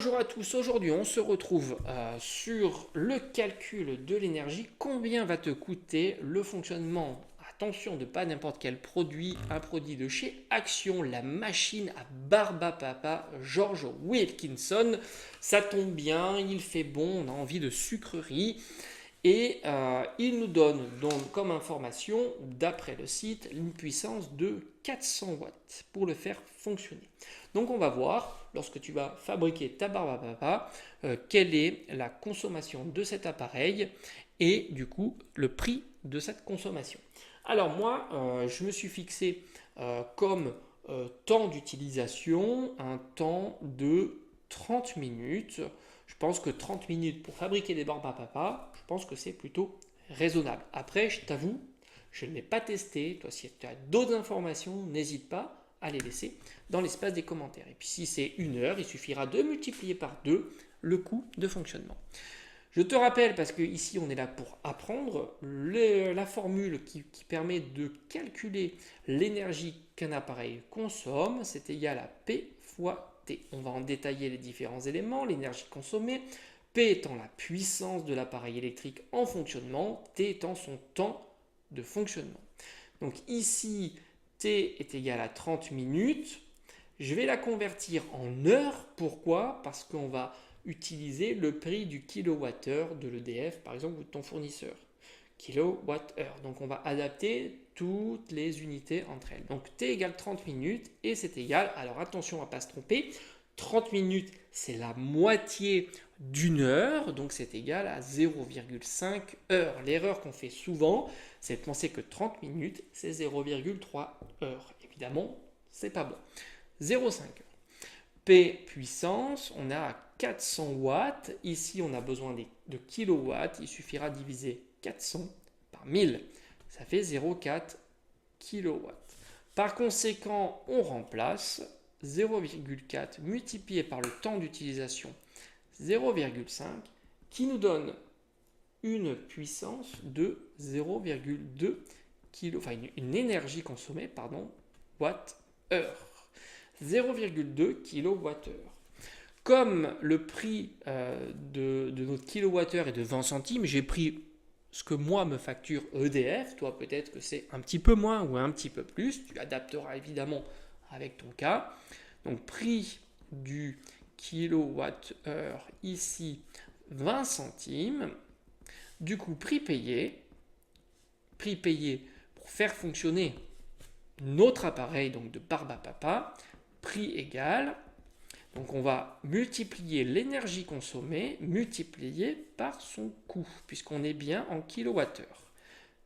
Bonjour à tous, aujourd'hui on se retrouve sur le calcul de l'énergie. Combien va te coûter le fonctionnement, attention de pas n'importe quel produit, un produit de chez Action, la machine à Barbapapa, George Wilkinson. Ça tombe bien, il fait bon, on a envie de sucrerie. Et il nous donne donc comme information, d'après le site, une puissance de 400 watts pour le faire fonctionner. Donc on va voir, lorsque tu vas fabriquer ta barbe à papa, quelle est la consommation de cet appareil et du coup le prix de cette consommation. Alors moi, je me suis fixé comme temps d'utilisation un temps de 30 minutes. Je pense que 30 minutes pour fabriquer des barbes à papa, je pense que c'est plutôt raisonnable. Après, je t'avoue, je ne l'ai pas testé. Toi, si tu as d'autres informations, n'hésite pas à les laisser dans l'espace des commentaires. Et puis si c'est 1 heure, il suffira de multiplier par 2 le coût de fonctionnement. Je te rappelle, parce qu'ici on est là pour apprendre, la formule qui permet de calculer l'énergie qu'un appareil consomme, c'est égal à P fois T. On va en détailler les différents éléments, l'énergie consommée, P étant la puissance de l'appareil électrique en fonctionnement, T étant son temps de fonctionnement. Donc ici, T est égal à 30 minutes. Je vais la convertir en heures. Pourquoi? Parce qu'on va utiliser le prix du kilowattheure de l'EDF, par exemple, ou de ton fournisseur. Kilowattheure. Donc on va adapter toutes les unités entre elles. Donc T égale 30 minutes et c'est égal, alors attention à ne pas se tromper, 30 minutes c'est la moitié d'1 heure, donc c'est égal à 0,5 heures. L'erreur qu'on fait souvent, c'est de penser que 30 minutes c'est 0,3 heures. Évidemment, c'est pas bon. 0,5 heures. P puissance, on a 400 watts. Ici, on a besoin de kilowatts. Il suffira de diviser 400 par 1000. Ça fait 0,4 kilowatts. Par conséquent, on remplace 0,4 multiplié par le temps d'utilisation 0,5 qui nous donne une puissance de 0,2 kg, enfin une énergie consommée, pardon, watt-heure. 0,2 kWh. Comme le prix de notre kilowattheure est de 20 centimes, j'ai pris ce que moi me facture EDF. Toi, peut-être que c'est un petit peu moins ou un petit peu plus. Tu adapteras évidemment avec ton cas. Donc, prix du kilowattheure ici, 20 centimes. Du coup, prix payé pour faire fonctionner notre appareil donc de barbe à papa, prix égal, donc on va multiplier l'énergie consommée multipliée par son coût, puisqu'on est bien en kilowattheure.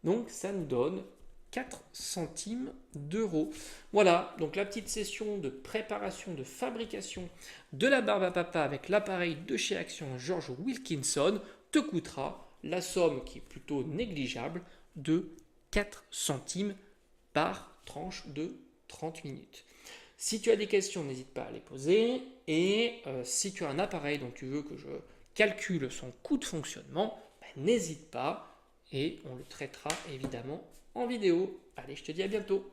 Donc ça nous donne 4 centimes d'euros. Voilà, donc la petite session de préparation, de fabrication de la barbe à papa avec l'appareil de chez Action George Wilkinson te coûtera la somme qui est plutôt négligeable de 4 centimes par tranche de 30 minutes. Si tu as des questions, n'hésite pas à les poser. Et si tu as un appareil dont tu veux que je calcule son coût de fonctionnement, n'hésite pas et on le traitera évidemment en vidéo. Allez, je te dis à bientôt.